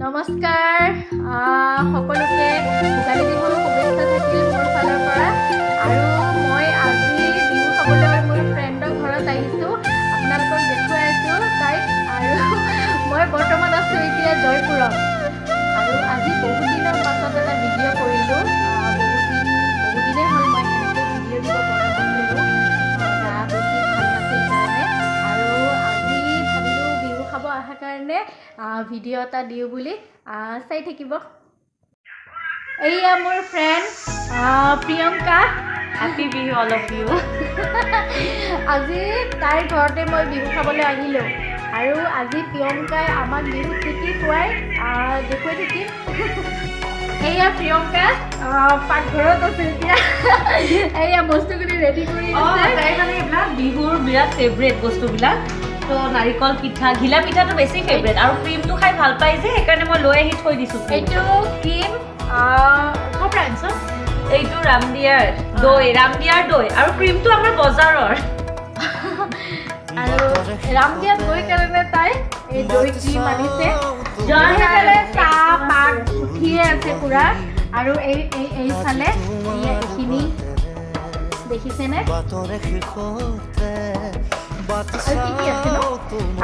নমস্কাৰ সকলোকে ভোগালী বিহুৰ শুভেচ্ছা থাকিল মোৰ ফালৰ পৰা আৰু মই আজি বিহু খাবলৈ মোৰ ফ্ৰেণ্ডৰ ঘৰত আহিছোঁ আপোনালোকক দেখুৱাই আছোঁ তাইক আৰু মই বৰ্তমান আছোঁ এতিয়া জয়পুৰত আৰু আজি বহুত দিনৰ পাছত এটা ভিডিঅ' কৰিলোঁ বহুদিনেই হ'ল মই এনেকৈ ভিডিঅ' দিব পৰা নাছিলোঁ গা বেছি ভাল নাছিল কাৰণে আৰু আজি ভাবিলোঁ বিহু খাব অহাৰ কাৰণে ভিডিঅ' এটা দিওঁ বুলি চাই থাকিব এইয়া মোৰ friend Priyanka happy Bihu all of you আজি তাইৰ ঘৰতে মই বিহু খাবলৈ আহিলোঁ আৰু আজি প্ৰিয়ংকাই আমাক বিহু শিকি খুৱাই দেখুৱাই থাকিম এইয়া প্ৰিয়ংকা পাকঘৰত আছে এতিয়া এইয়া বস্তুখিনি ৰেডি কৰি আছে তাই মানে এইবিলাক বিহুৰ বিৰাট ফেভৰেট বস্তুবিলাক তো নাৰিকল পিঠা ঘিলা পিঠাটো বেছি ফেভৰেট আৰু ক্ৰীমটো খাই ভাল পাই যে সেইকাৰণে মই লৈ আহি থৈ দিছোঁ এইটো ক্ৰীম ব্ৰেণ্ড এইটো ৰামদিয়াৰ দৈ আৰু ক্ৰীমটো আমাৰ বজাৰৰ আৰু ৰামদিয়াত গৈ কাৰণে তাই এই দৈ ক্ৰীম আনিছে চাহ পাত উঠিয়ে আছে পুৰা আৰু এইফালে এইখিনি দেখিছেনে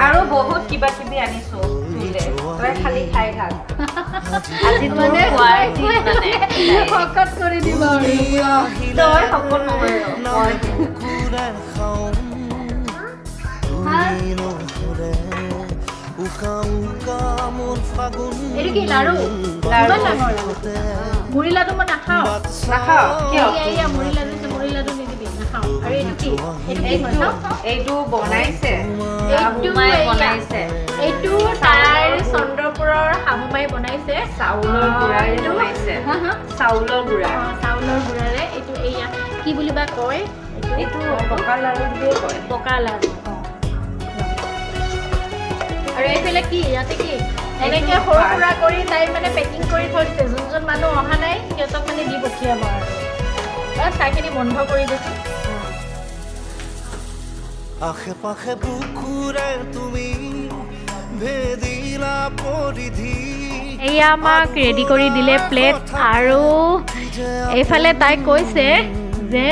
আৰু বহুত কিবা কিবি আনিছো তই খালি খাই থাক আজি মানে শকত কৰি দিব তই শকত নহয় এইটো কি লাড়ু মুড়ি লাডু মই নাখাওঁ মুড়ি লাডু নিদিবি নাখাওঁ আৰু এইটো কি এইটো বনাইছে এইটো তাইৰ চন্দ্ৰপুৰৰ শাহুমাই বনাইছে চাউলৰ গুড়াৰে বনাইছে চাউলৰ গুড়াৰে এইটো এইয়া কি বুলি বা কয় এইটো পকা লাড়ু বুলিয়ে কয় পকা লাড়ু আৰু এইফালে কি ইয়াতে কি এনেকৈ সৰু সুৰা কৰি তাই মানে পেকিং কৰি থৈ দিছে যোনজন মানুহ অহা নাই সিহঁতক মানে দি পঠিয়াব আৰু চাহখিনি বন্ধ কৰি দিছোঁ আশে পাশে বুকুৰে তুমি ভেদিলা পৰিধি এয়া আমাক ৰেডি কৰি দিলে প্লেট আৰু এইফালে তাই কৈছে যে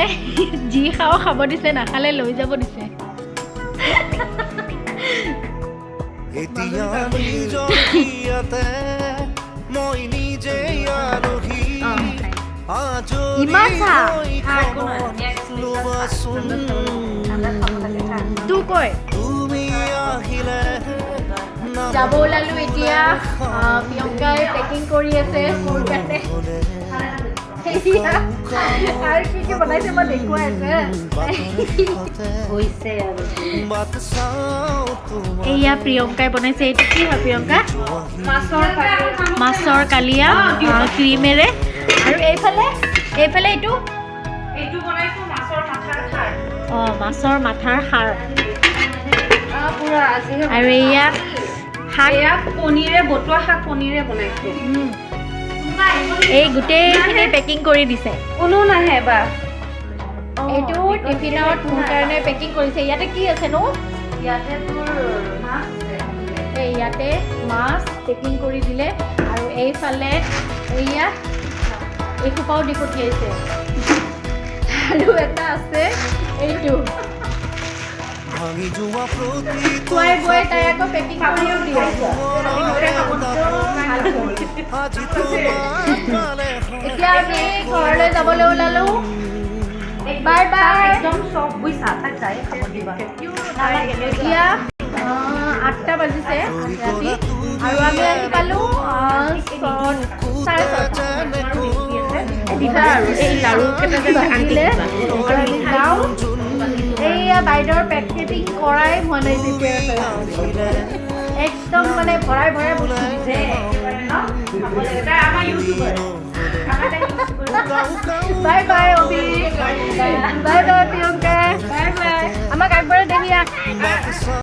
যি খাব দিছে নাখালে লৈ যাব দিছে এতিয়া নিজৰ ইয়াতে মই নিজে আলহী ইমান তোৰ কৈ তুমি আহিলে যাব ওলালো এতিয়া প্ৰিয়ংকাই পেকিং কৰি আছে মোৰ কাৰণে আৰু কি কি বনাইছে মই দেখুৱাই আছে এয়া প্ৰিয়ংকাই বনাইছে এইটো কি হয় প্ৰিয়ংকা মাছৰ কালিয়া ক্ৰীমেৰে আৰু এইফালে এইটো বনাইছো মাছৰ মাথাৰ খাৰ মাছৰ মাথাৰ খাৰ পুৰা আৰু এয়া শাক পনীৰে বটোৱা শাক পনীৰে বনাইছো এই গোটেইখিনি পেকিং কৰি দিছে কোনো নাহে বা এইটো টিফিনত মোৰ কাৰণে পেকিং কৰিছে ইয়াতে কি আছে নো ইয়াতে তোৰ মাছ ইয়াতে মাছ পেকিং কৰি দিলে আৰু এইফালে এয়া এইসোপাও দি পঠিয়াইছে আৰু এটা আছে এইটো খুৱাই গৈ তাই আকৌ পেকিং কৰিও দিয়ে এতিয়া আমি ঘৰলৈ যাবলৈ ওলালো বাই বাই একদম চব বুইছা তাক যাই খাব দিবা এতিয়া 8টা বাজিছে ৰাতি আৰু আমি আহি পালোঁ 6:30 আৰু এই লাড়ু কেইটা আহিলে আৰু আমি যাওঁ এইয়া বাইদেউৰ পেকেটিং কৰাই হোৱা নাই যেতিয়া একদম মানে ভৰাই বস্তু দিছে বাই বাই অভি bye bye Priyanka bye bye আমাক আগবঢ়াই দেখিয়া